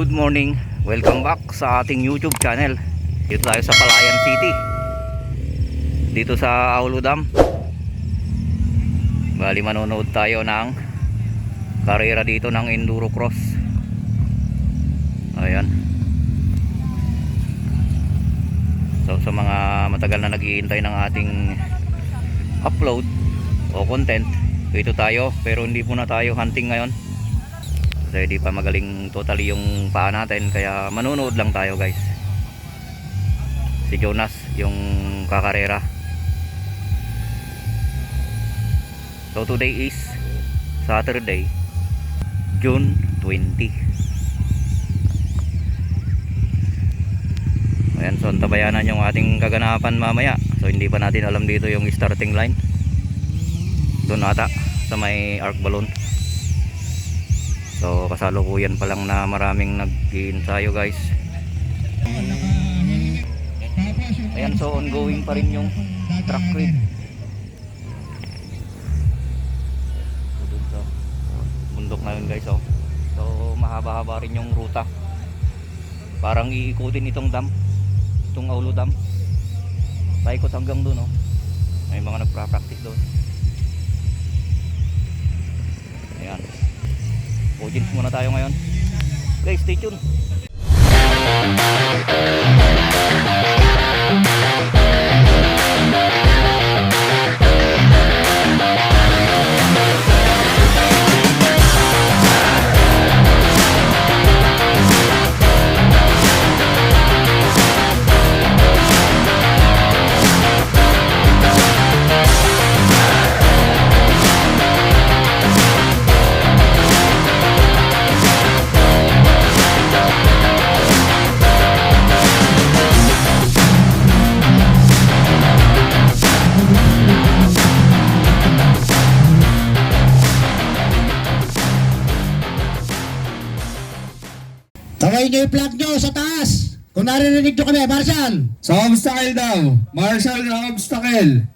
Good morning, welcome back sa ating YouTube channel. Dito tayo sa Palayan City, dito sa Aulo Dam. Bali manonood tayo ng karera dito ng Enduro Cross. Ayan. So sa mga matagal na naghihintay ng ating upload o content, dito tayo, pero hindi muna tayo hunting ngayon kasi di pa magaling totally yung paa natin, kaya manonood lang tayo guys. Si Jonas yung kakarera. So today is Saturday, June 20. Ayan, so antabayanan yung ating kaganapan mamaya. So hindi pa natin alam dito yung starting line. Doon ata sa may arc balloon. So kasalukuyan pa lang na maraming nag-iinsayo guys. Ayan, so ongoing pa rin yung track grid. Doon sa bundok na yun guys, oh. So mahaba-haba rin yung ruta. Parang iikutin itong dam, itong Aulo Dam. Paikot hanggang doon, oh. May mga nagpa-practice doon. Ayan. Audience muna tayo ngayon. Guys, stay tuned. Taway nyo yung flag nyo sa taas. Kung naririnig nyo kami, Marshall. Sa obstacle daw. Marshall na obstacle.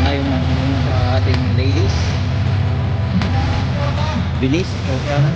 Na yung sa ating ladies. Bilis. Okay na.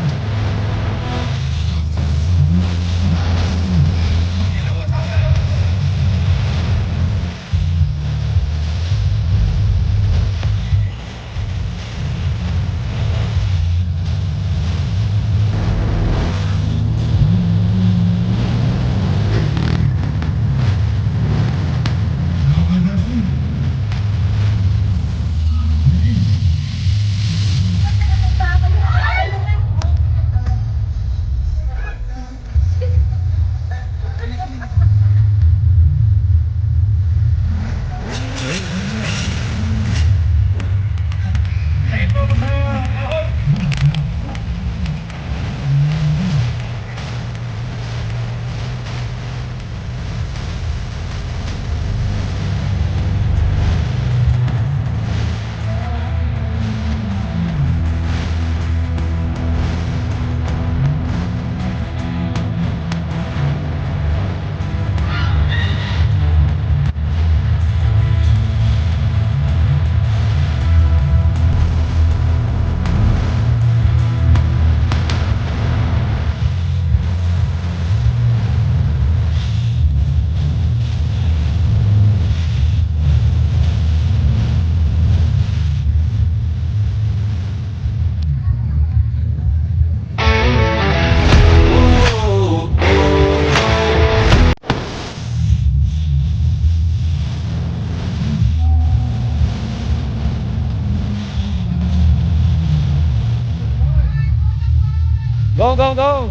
Go, go, go!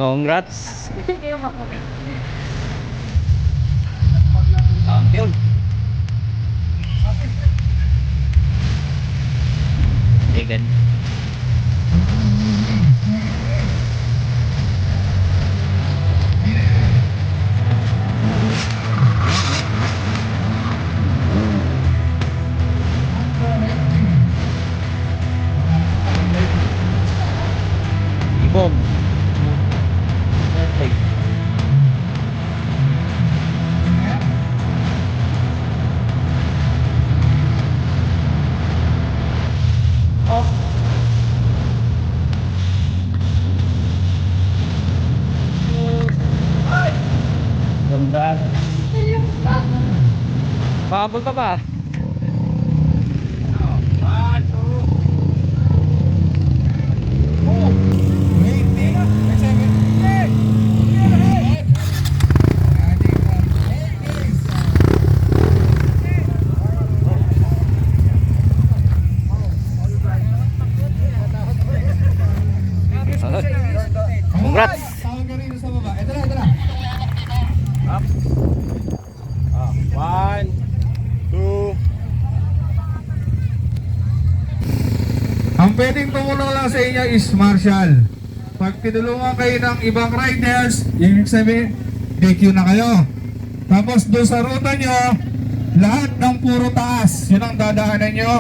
Congrats. Champion. Vegan. Ibom. Ganda. Pahabol pa ba? Congrats. Tawag ka rin sa baba. Ito na, ito na. One, two. Ang pwedeng tumulong lang sa inyo is Marshall. Pag tinulungan kayo ng ibang riders, yung sabihin, DQ na kayo. Tapos doon sa ruta nyo, lahat ng puro taas, yun ang dadaanan nyo.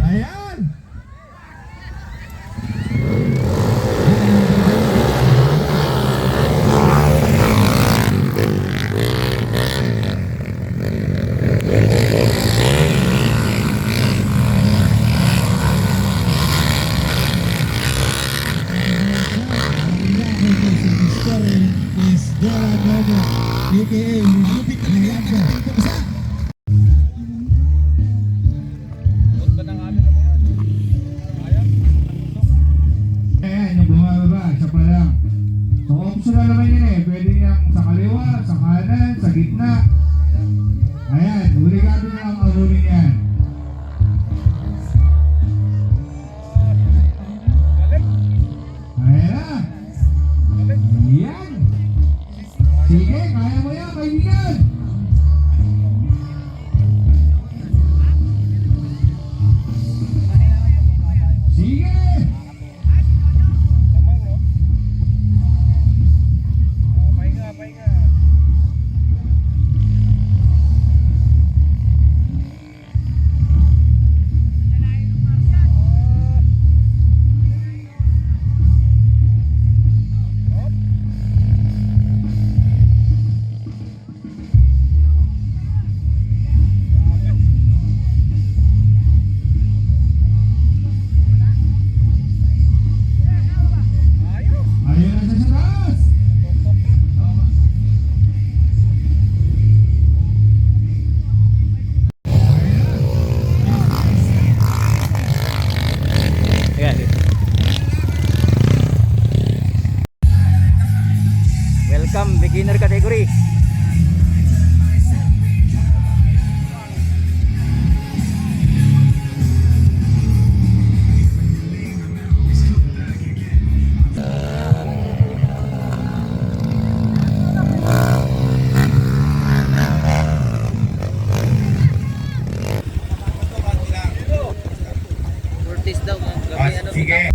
Ayan! Is Gerald Lobo, aka Lupit Mayagdo. Ayan, yung bumababa, siya pa lang. So, optional naman yun eh. Pwede niyang sa kaliwa, sa kanan, sa gitna. Ayan, obligado niya ang arunin yan. Ayan na. Ayan. Sige, kaya mo yan, kaibigan. Sige. Ayun na siya sa taas. Ayan. Welcome beginner category. Sige.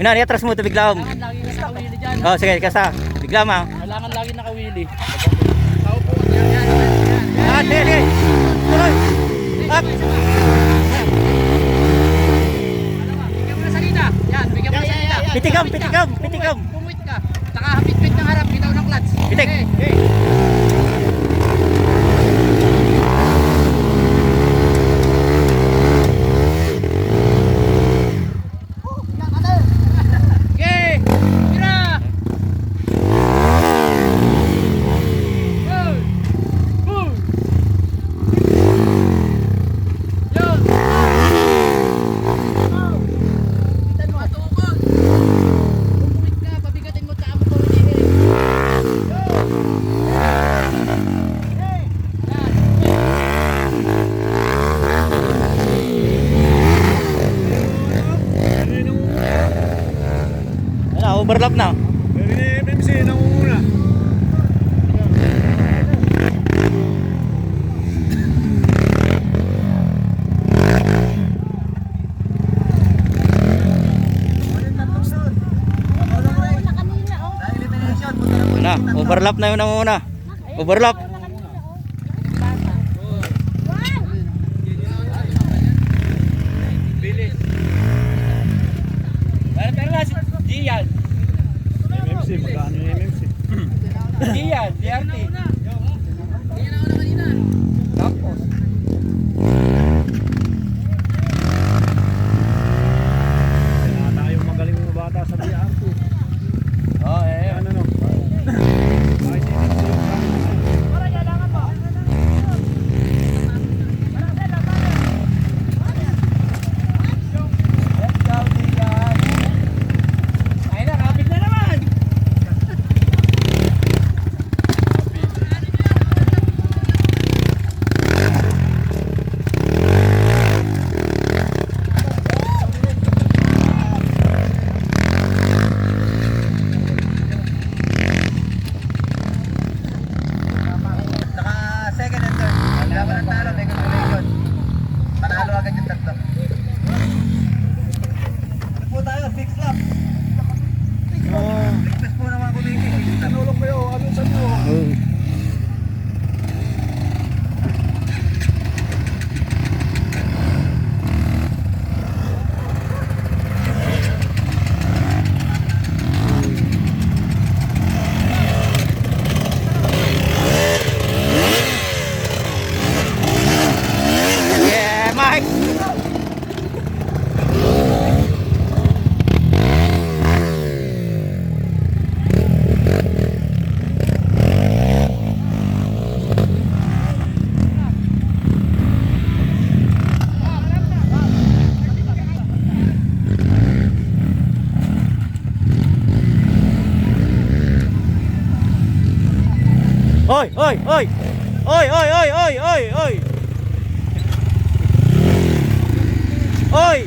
Yun, atras mo ito, biglam. Kailangan lagi nakawili dyan. Oh, sige, kasa. Biglam ha. Kailangan lagi nakawili. Ah, sige. Tuloy. Up. Bigyan mo na salita. Yan, bigyan mo na salita. Pitikam. Pumuit ka. Saka hapit-pit ng harap, bitaw ng clutch. Pitik. Okay. Okay, tira! Good! Good! Yun! Bitan mo, atukod! Pumuit ka, pabigatin mo sa amo ko ulihin. Ano, overlap na. MMC, nangunguna. Na, overlap na yun ang una. Overlap. Gian! MMC, magkano yung MMC? Gian! DRT! Tapos Kaya tayong magaling mga bata sa BRT. oh, Ano no? Bakit MMC yung let's go, Gian! Ayun na, kapit na naman! Second and third. Laban ng talo, may calculation. Panalo agad yung tatlo. Ano po tayo? 6 lap. Ligtas po naman kumiki. Tanulong kayo, ano sa inyo? Yeah, Mike. Oi, oi, oi. Oi, oi, oi, oi, oi, oi. Oi.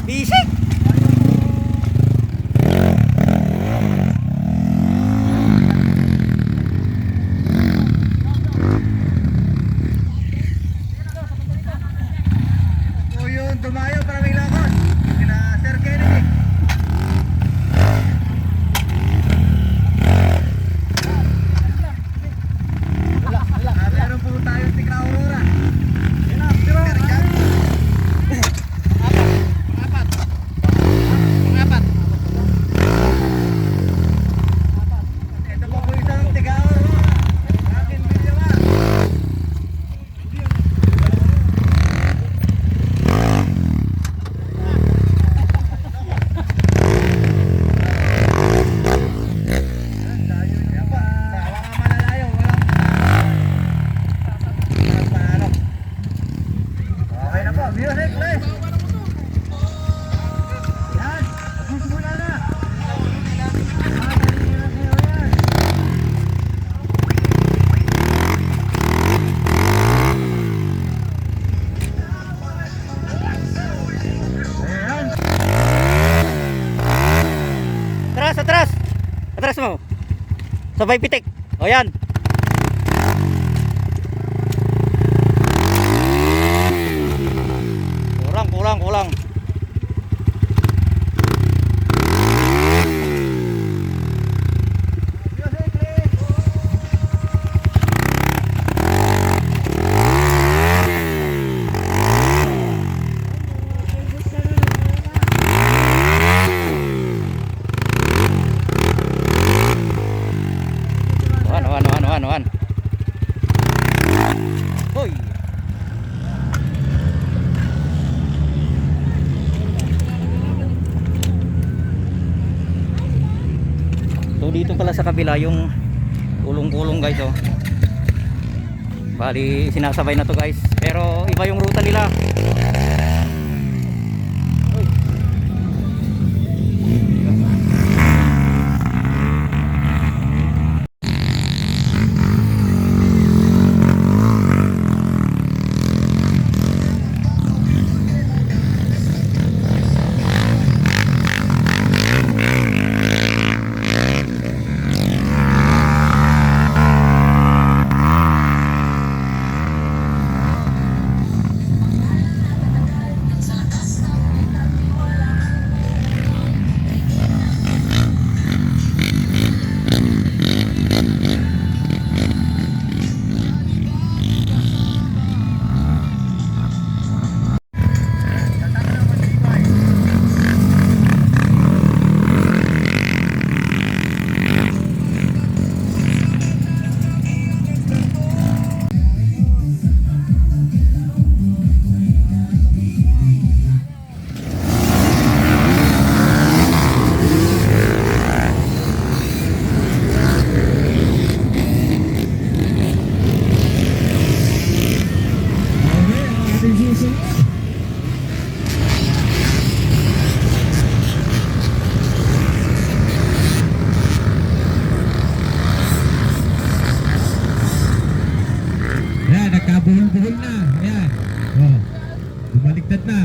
Bisik. O yun, tumayo para may lakot. Sina Sir Kennedy. Meron po tayong Tika Aurora. Sir Jan. Pangapat! Ito po po isang Tika Aurora. Akin Villamar. Yan po. Sawa nga malalayo. Walang panalo. Okay na po. Music, please. Yan. Magsisimula na. Ayan. Atras, atras. Atras mo. Sabay pitik. O yan. Kulang. dito pala sa kabila yung kulong-kulong guys oh. Bali sinasabay na to guys, pero iba yung ruta nila. Ayan, nagkabuhol-buhol na. Ayan. Oh, bumaliktad na.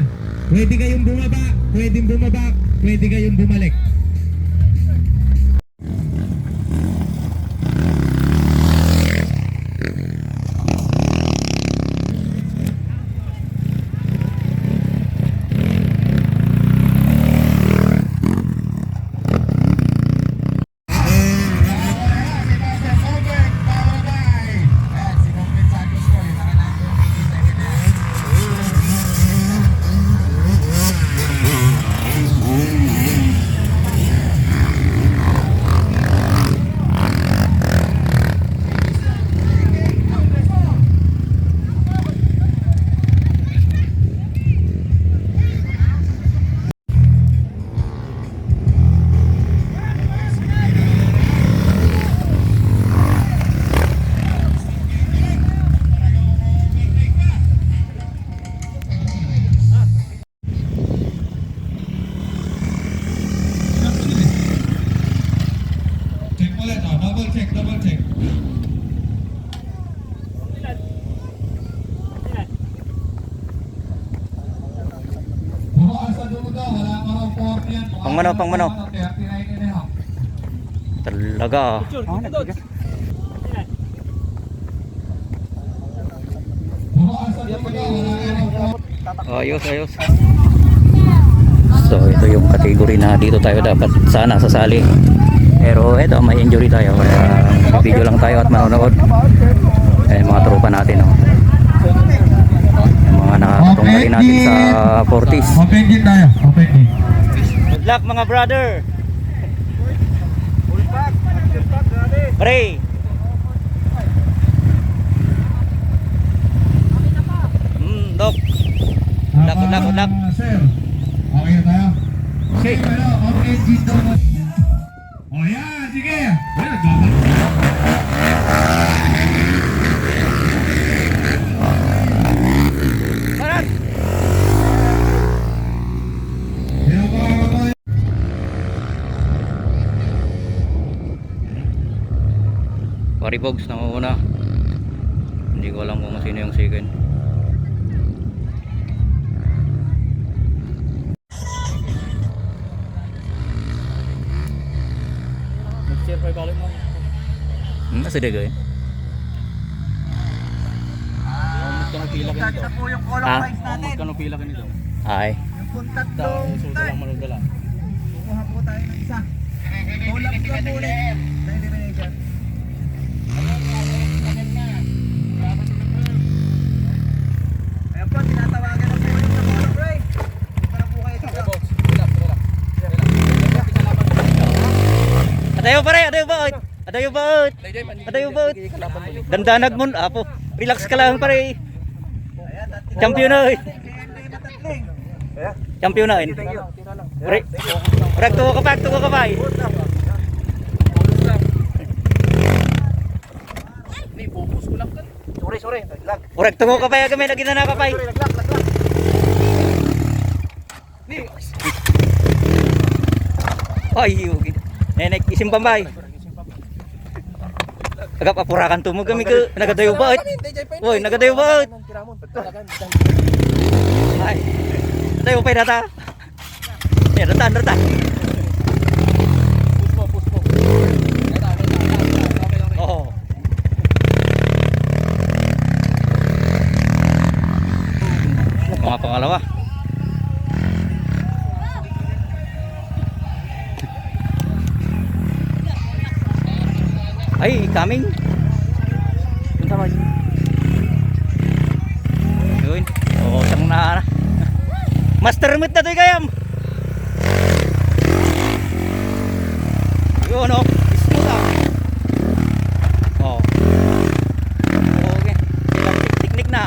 Pwede kayong bumaba, pwedeng bumaba, pwede kayong bumalik. Check ulit, oh. Double check, double check. Bukas sa dulo daw, wala pa raw 40 yan. Pangmano, pangmano. 39 and a half. Talaga ah. Bukas sa dulo daw, wala pa raw 40. Ayos, ayos. So ito yung category na dito tayo dapat sana sasali. Pero eto may injury tayo kaya video lang tayo at manonood. Eh mga tropa natin oh. Yung mga nakakatunggali natin sa 40s. Open din tayo, open din. Good luck mga brother. Pre. Dok. Good luck, good luck. Sir, okay na tayo? Okay. Ano, open din daw mo. Oh yan, sige. Well, gabal. Kanan. Kaya ba, Paribogs na una. Hindi ko alam kung sino yung second. Mag-share pa ibalik mo. Nasa daga eh. Magkano pila ka nito? Ah, Magkano pila ka nito? ay. Dahil susunod lang manugala. Kuha po tayo ng isa. Tulak ka po ulit. Dahil manager. Ayan po, tinatawagan na po yung mga pre. Para po kayo dito. Adayo pare, adayo baot. Adayo baot. Adayo baot. Dandanag mo, apo. Relax ka lang pare. Champion na. Champion na. Pre. Pre, tuwa ka pa, tuwa ka pa. focus ko lang kan. Sorry, lag. Urag tungo ka pa kami lagi na nakapay. Lag. Ni, Ay, okay. Nenek isim pambay. Agap apurakan tumo kami ke nagadayo ba? Oy, nagadayo ba? Ay. Tayo pa data. Ya, retan. Push mo. Oh. Mga pangalawa. Ay, coming. Punta mo. Yun. Oo, sang na. Master meet na to kayam. Yun, oh. Smooth ah. Oh. Okay. Silang teknik na.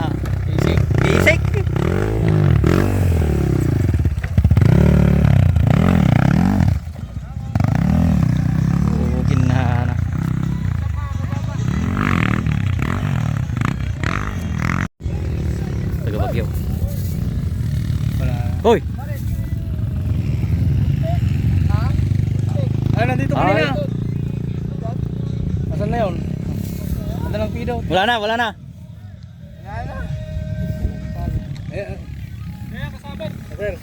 Basic. Na. Taga Bagyo. Hoy. Ay, nandito Ay. kanina. Asan na yun? Ano lang pido? Wala na. Sir,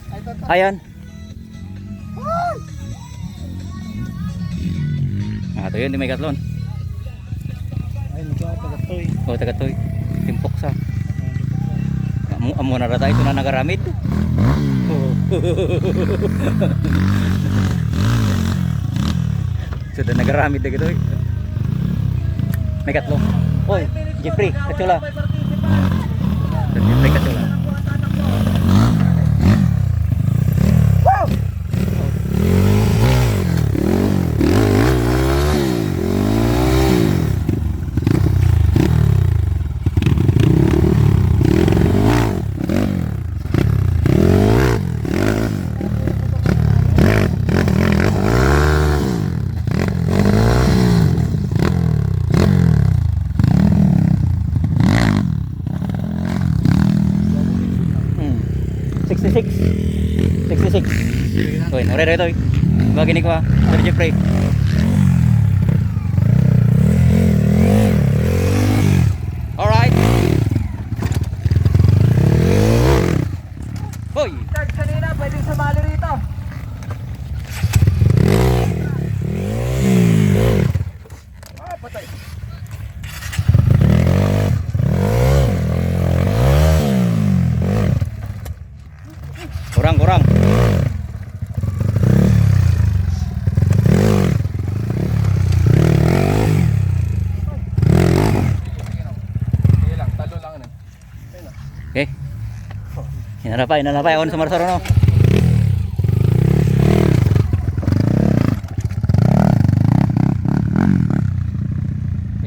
Ayan. Ito yun, di may katlon. ay, nagkakatagatoy. O, tagatoy. Timpok sa. Amo na rata ito na nagaramid. Sudah nagaramid na gito. May katlong. Oy, Jeffrey, katsula. Jeffrey, katsula. Hmm. 66. Oy, ore ito. Bagi ni ko ah. Sir Jeffrey. Alright. Hoy. Charge kanina, pwedeng sumali rito. Patay. Kurang. Talo lang ano. Okay. Inalapay. Ako sa marsaro no.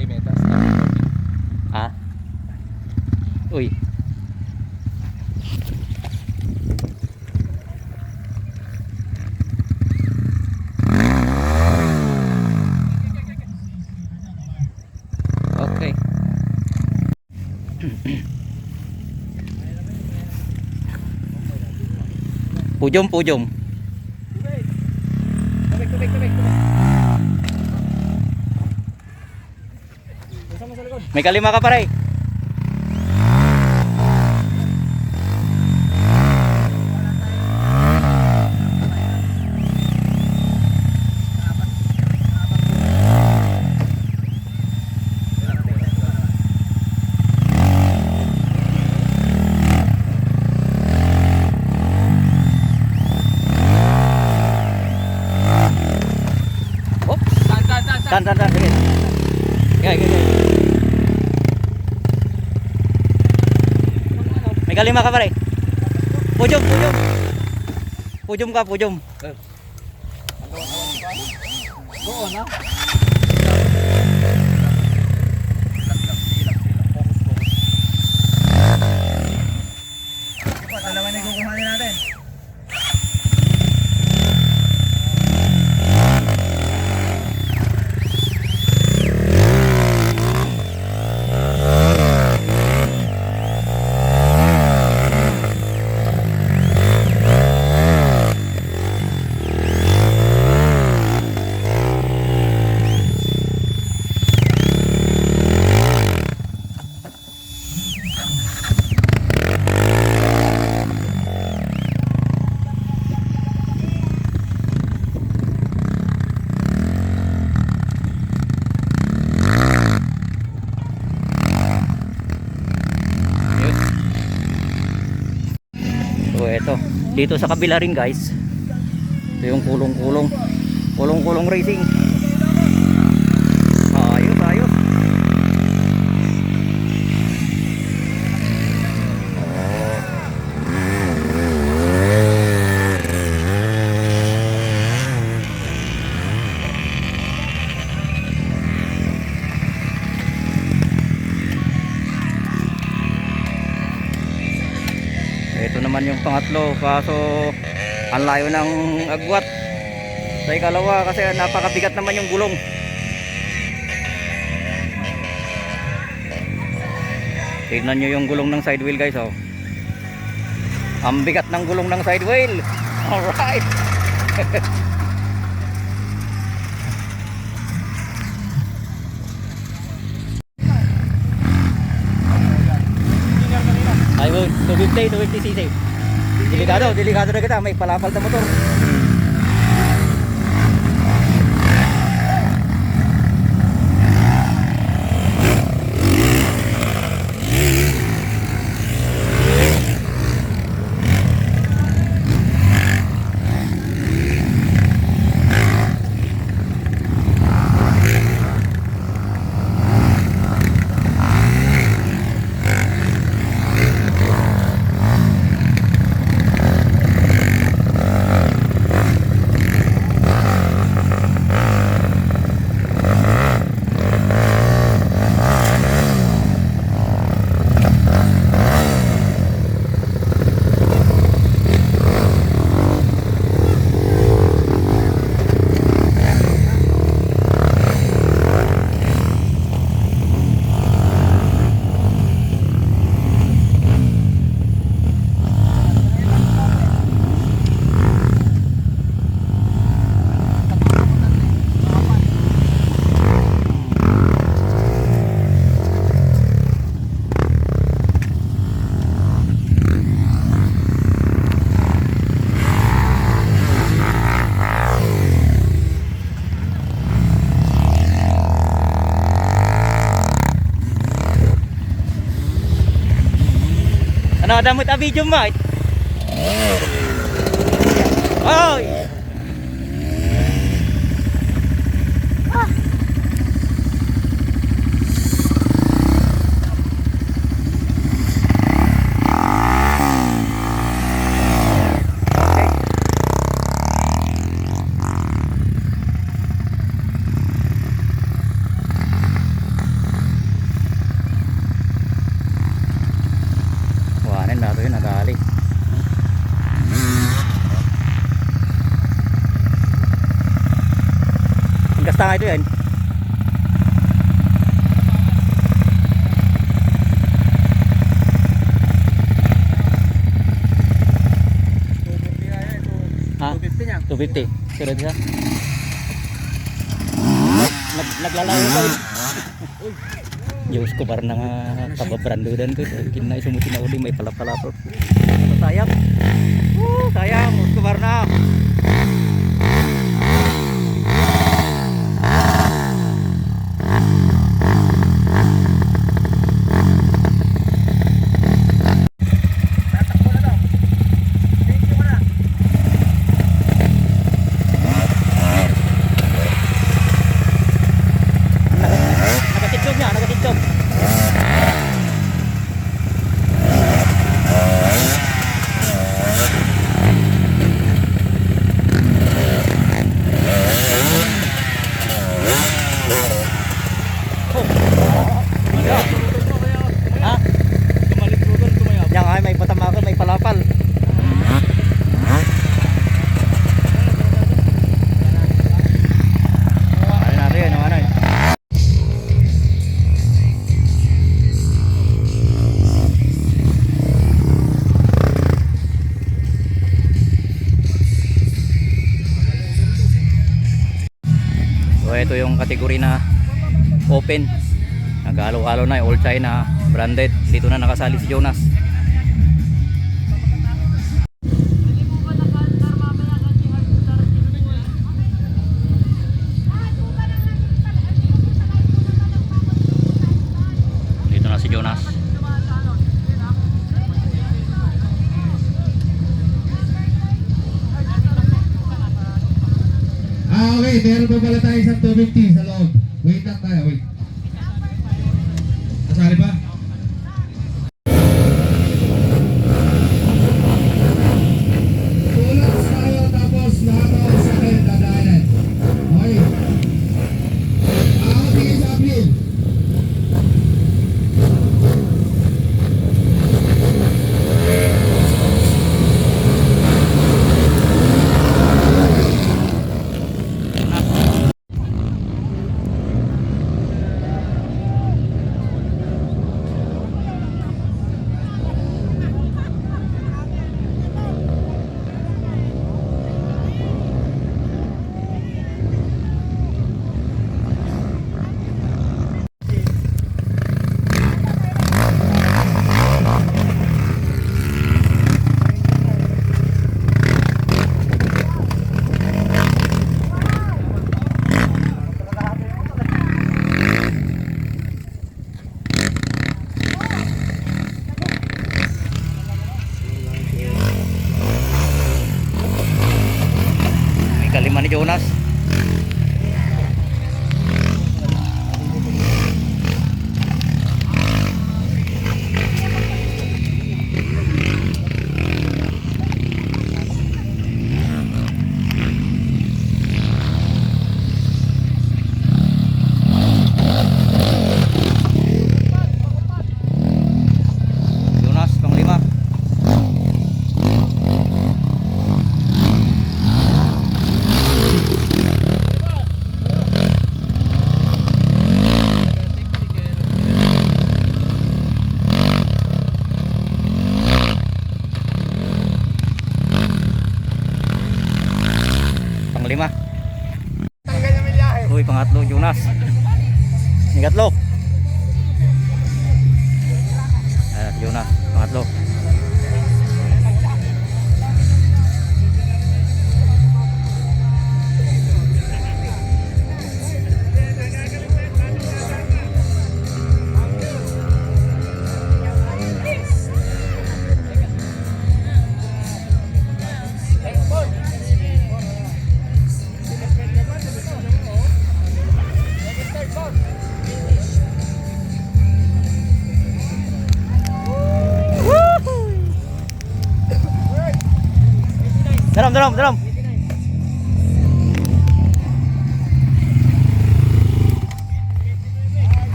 Metas. Ah. Uy. Okay. Pujom. Tubig. May kalima ka pare. Oh, tan. Sige. Gay. May kalima ka pare. Pujom. Pujom. Doon ha. Dalawa na kukuhanin natin. ito. Dito sa kabila rin guys. Ito yung kulong-kulong. Kulong-kulong racing. Ayos, ayos. Ito naman yung pangatlo, kaso ang layo ng agwat sa ikalawa kasi napakabigat naman yung gulong. Tignan nyo yung gulong ng side wheel guys, oh. Ang bigat ng gulong ng side wheel. Alright. Ayun, 250 cc. Delikado na kita, may palapal na motor. Nadamot a video mate. Oy. Nato yun nagali. Gasta nga ito yan. Ha? 250 niya. 250. Sure siya. Naglalayo pa yun. Diyos ko parang nakapabrandudan ko. Kinay sumuti na uli, may palap-palap. Sayang. Sayang, Diyos ko parang na. So ito yung kategory na open. Nag-alo-alo na, all China, branded. Dito na nakasali si Jonas. Dito na si Jonas. meron pa pala tayo isang 250 sa loob. Wait lang tayo, wait. Kasali pa? Tulak tayo tapos lahat ako sa akin dadaanan. Okay. Ako tingin sa aplin. May kalima ni Jonas. Jonas, panglima. Panglima. Uy, pangatlo Jonas. Pangatlo. Jonas, pangatlo. Dalam.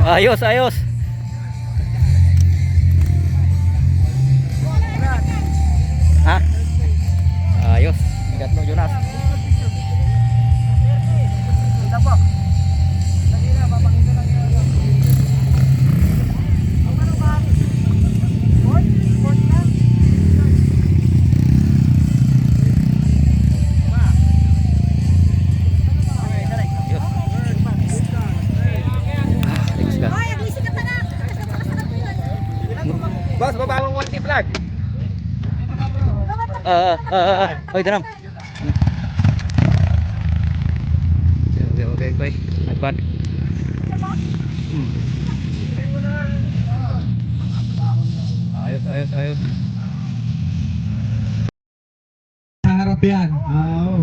Ayos. Hah? Ayos. Pangatlo Jonas. Boss, baba mo 1 flag. Oy, dalam. Okay. Nagpad. Ayos. Sa harap yan.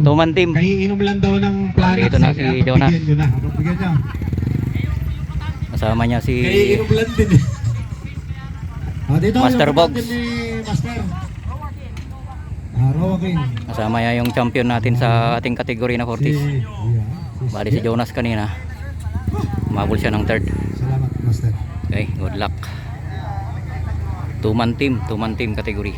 Tuman team. Kaiinom lang daw ng planet. Dito na si Jonah. Bigyan niya. Kasama niya si Kaiinom lang din. Dito, Master yung Box. ni Master. King. Kasama niya yung champion natin sa ating kategory na 40s. Bali si Jonas kanina. Umabol siya ng third. Salamat, Master. Okay, good luck. Two-man team category.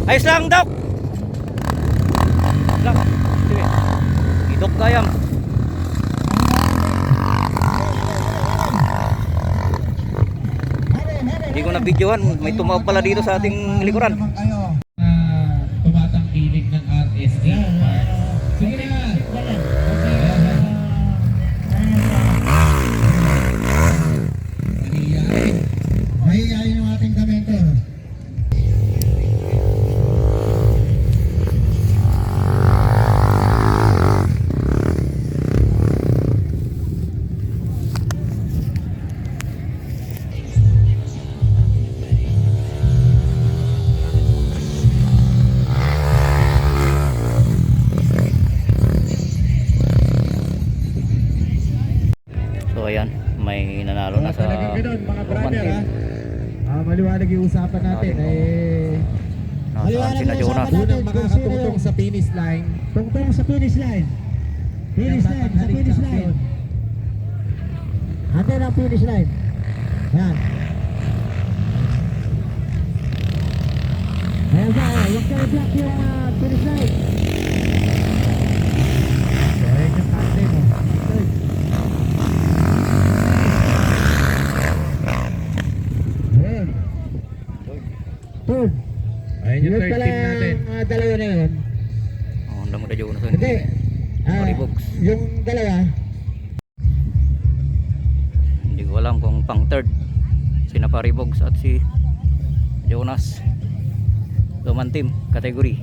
Ayos lang, Dok. Lang. Sige. Idok kayang. Hindi ko na videohan. May tumawag pala dito sa ating likuran. Tumatangkilik ganun, mga brother Roman ha. team. Maliwanag yung usapan natin. Nasaan Maliwanag sila yung Jonas? usapan. Unang makakatungtong sa finish line. Tungtong sa finish line. Finish line, sa finish line. Atin ang finish line. Yan. Ayan ba, huwag kayo block yung finish line. So, ayun yung captain mo. Ayan. Third. Ayun yung Yun third pala team natin. ang dalawa na yun. Oh, ang damo na Jonas. Hindi. Paribogs. Yung dalawa, Hindi ko alam kung pang third. Sina Paribogs at si Jonas. Roman team, category.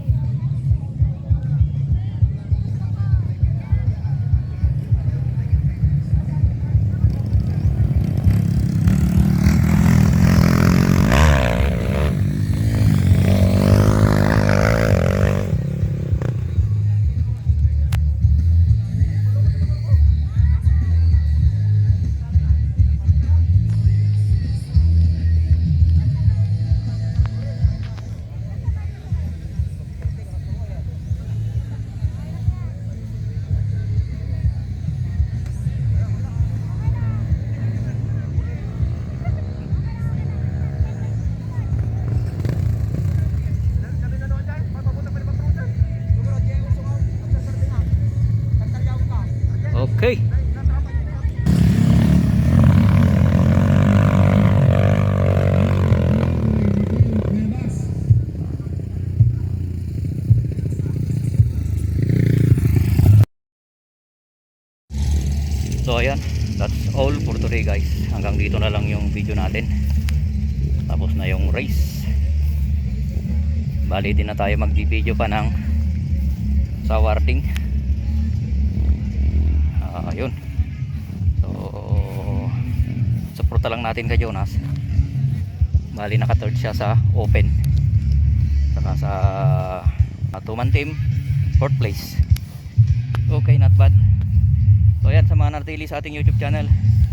Okay. So ayan, that's all for today guys. Hanggang dito na lang yung video natin. Tapos na yung race. Bali din na tayo mag-video pa ng sa Warding. Ayun. So suporta lang natin kay Jonas. Bali naka-third siya sa open. Saka sa two-man team, 4th place. Okay, not bad. So ayan, sa mga natili sa ating YouTube channel,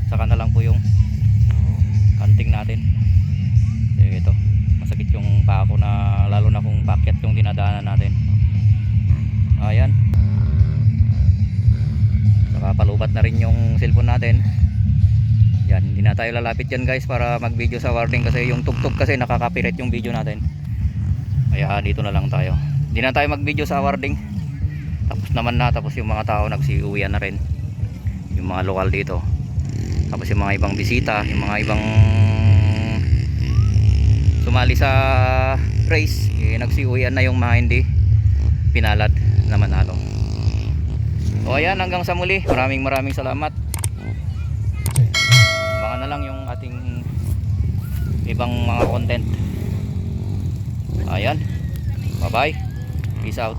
saka na lang po yung hunting natin. Ito, masakit yung paa ko na, lalo na kung packet yung dinadaanan natin. Ayan. Saka palubat na rin yung cellphone natin. Yan, hindi na tayo lalapit dyan guys para mag video sa Warding kasi yung tugtog kasi nakaka-copyright yung video natin. Kaya dito na lang tayo. Hindi na tayo mag video sa Warding. Tapos naman na, tapos yung mga tao nagsiuwian na rin, yung mga lokal dito. Tapos yung mga ibang bisita, yung mga ibang sumali sa race, nagsiuwian na yung mga hindi pinalad na manalo. So ayan, hanggang sa muli, maraming salamat. Baka na lang yung ating ibang mga content. Ayan, bye bye, peace out.